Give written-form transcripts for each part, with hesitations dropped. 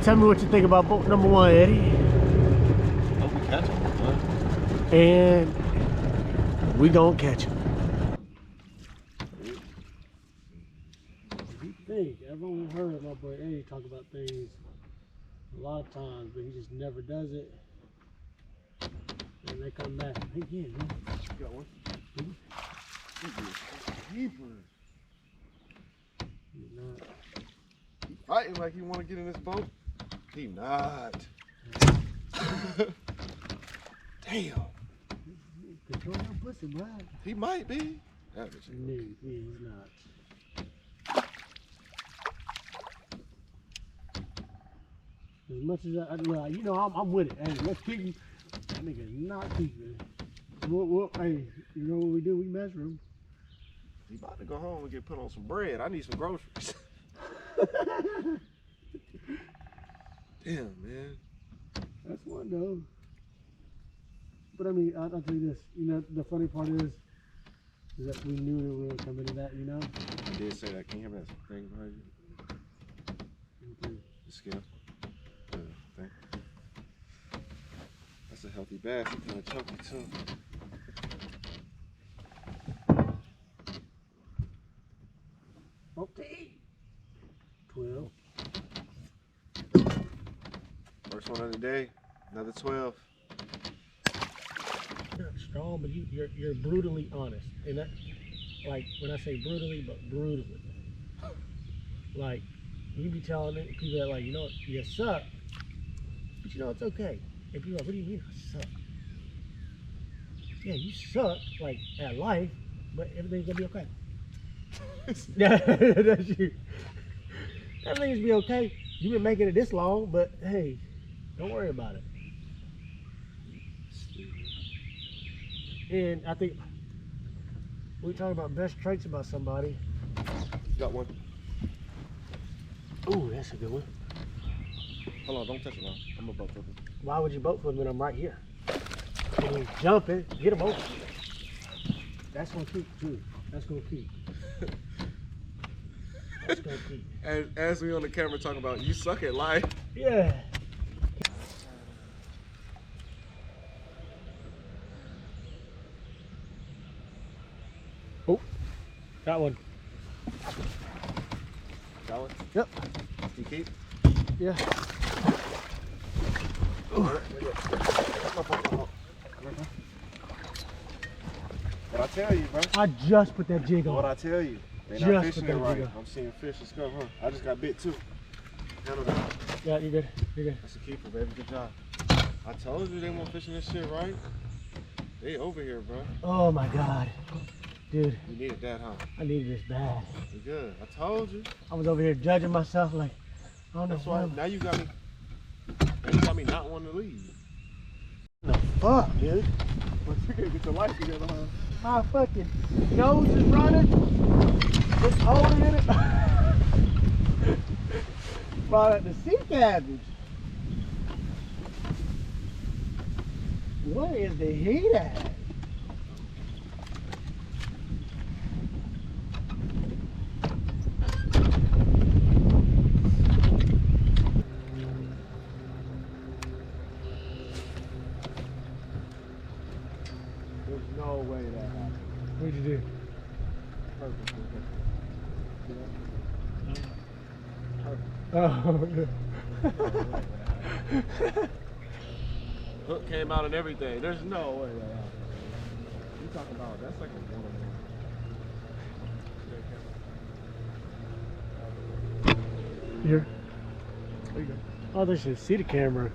Tell me what you think about boat number 1, Eddie. Hope we catch him, huh? And we gonna catch him. You think? I've only heard my boy Eddie talk about things a lot of times, but he just never does it. And they come back. Hey, yeah, man. You got one? Keeper. He's not. He fighting like he want to get in this boat. He not. Damn. Control your pussy, bro. He might be. No, he's not. As much as you know, I'm with it. Hey, let's keep him. That nigga's not keeping. Well, hey, you know what we do? We measure him. He about to go home and get put on some bread. I need some groceries. Damn, man. That's one though. But I mean, I'll tell you this. You know, the funny part is that we knew that we were coming to that. You know. I did say that. Can you have that thing behind you? The scale. Thing. That's a healthy bass. It's kind of chunky too. Okay. 12. First one of the day. Another 12. You're strong, but you're brutally honest, and that, like when I say brutally, but brutally. Like you be telling people that, like, you know, you suck, but you know it's okay. And people are like, what do you mean I suck? Yeah, you suck, like, at life, but everything's gonna be okay. That's you. Everything's gonna be okay. You've been making it this long, but hey, don't worry about it. And I think we talk about best traits about somebody. Got one. Ooh, that's a good one. Hold on, don't touch it now. I'm about to. Why would you boat flip when I'm right here? And he's jumping, get him over. That's gonna keep too. That's gonna keep. That's gonna keep. As we on the camera talking about, you suck at life. Yeah. Oh, got one. Got one? Yep. You keep? Yeah. What I tell you, bro? I just put that jig on. What I tell you? They Just not fishing put it that right. jig on. I'm seeing fish and stuff, huh? I just got bit too. Handle that. Yeah, you're good. You're good. That's a keeper, baby. Good job. I told you they weren't fishing this shit right. They over here, bro. Oh my God. Dude. You needed that, huh? I needed this bad. You good. I told you. I was over here judging myself like, I don't know. That's why now you got me. Now you got me not wanting to leave. What the fuck, dude? But you gotta get your life together, huh? My fucking nose is running. It's holding in it. Brought out the sea cabbage. What is the heat at? There's no way that happened. What'd you do? Perfect. Oh, Hook came out and everything. There's no way that happened. You talking about that's like a one-on-one. here. There you go. Oh, they should see the camera.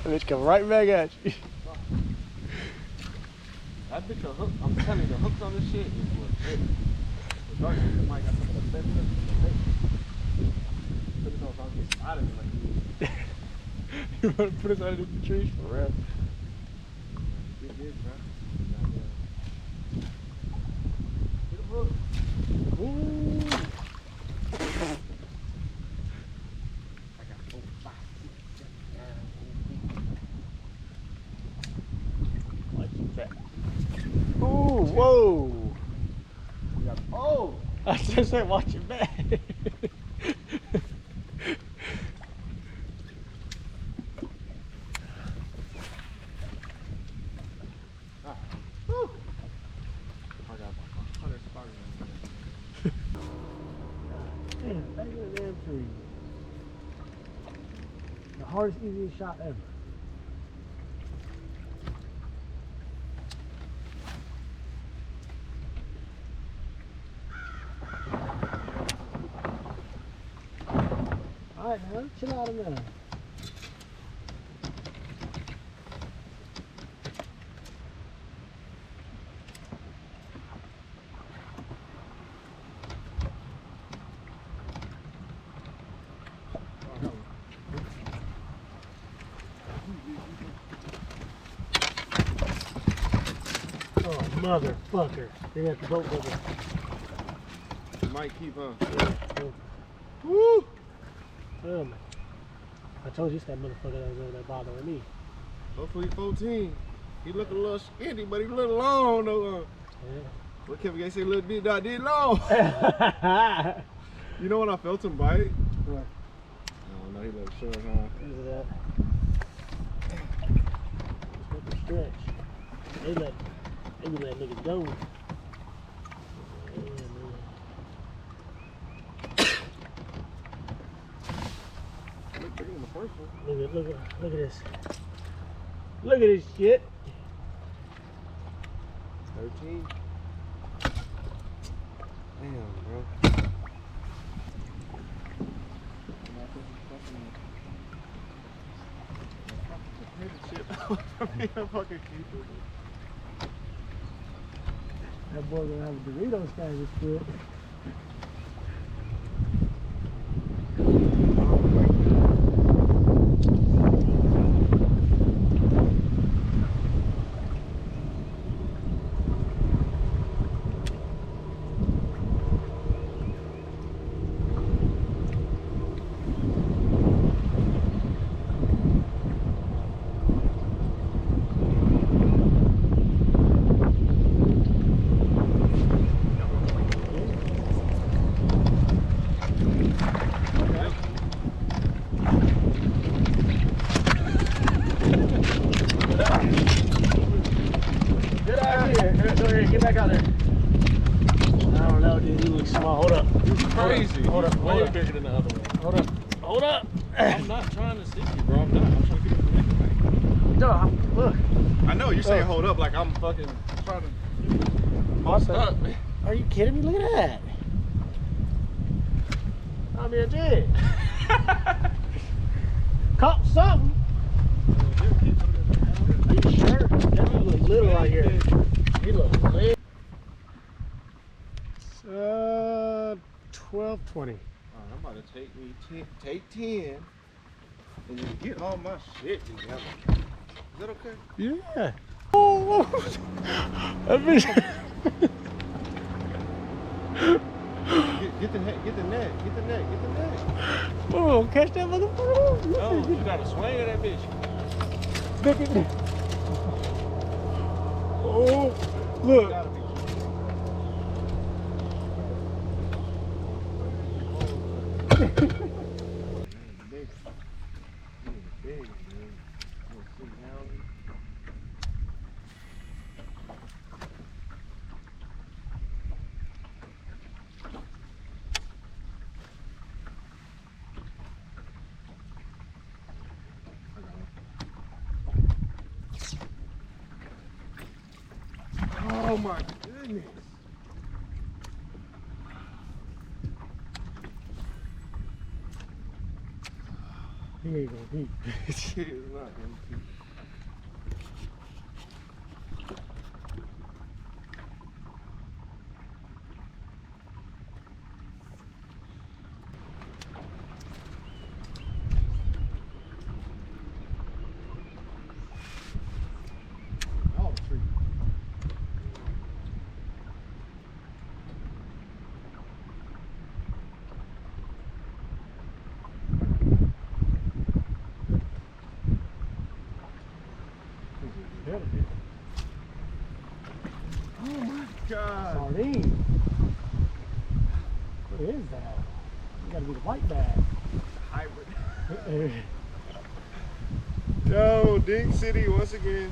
Bitch come right back at you. That bitch a hook. I'm telling you, the hooks on this shit is what it is. Regardless, it might got some of the best hooks in the face. Put it on, I'll get out of it like you. You want to put us under the trees for real? Get this, bro. Get a hook. Ooh. I got 4, 5, 6, 7, 8, 9, 10. Whoa! Oh! I just said, watch your back. Damn, back in the damn tree. The hardest, easiest shot ever. Alright, man, chill out a minute. Oh, motherfucker. They got the boat with it. Might keep on. Yeah. Woo! Oh, man. I told you it's that motherfucker that was over there bothering me. Hopefully 14. He look a little skinny, but he a little long though. Yeah. What Kevin Gates say, little bit, I did long. You know when I felt him bite? What? Oh no, he look short, huh? Look at that. Just let them stretch. They let niggas go. Yeah, man. Look bigger than the first one. Look at this. Look at this shit. 13. Damn, bro. That boy gonna have a Dorito stand this shit. Get back out there. I don't know, dude. You look small. Hold up. You're crazy. Hold up. Way bigger than the other one. Hold up. Hold up. I'm not trying to stick you, bro. I'm not. I'm trying to get you from No, look. I know you're saying hold up like I'm fucking trying to. I'm stuck, man. Are you kidding me? Look at that. I mean, I did. Caught something. Are you sure? That look little right here. He looks little. 12:20. I'm about to take me 10 and just get all my shit together. Is that okay? Yeah. Oh, that bitch. Get the net, get the net. Oh, catch that motherfucker. Oh, you gotta swing at that bitch. Look at that. Oh, look. Gotta be. Oh my goodness. He ain't gonna beat. He is not gonna beat. God. Sardine. What is that? You gotta be the white bag. Hybrid. Yo, Dink City once again.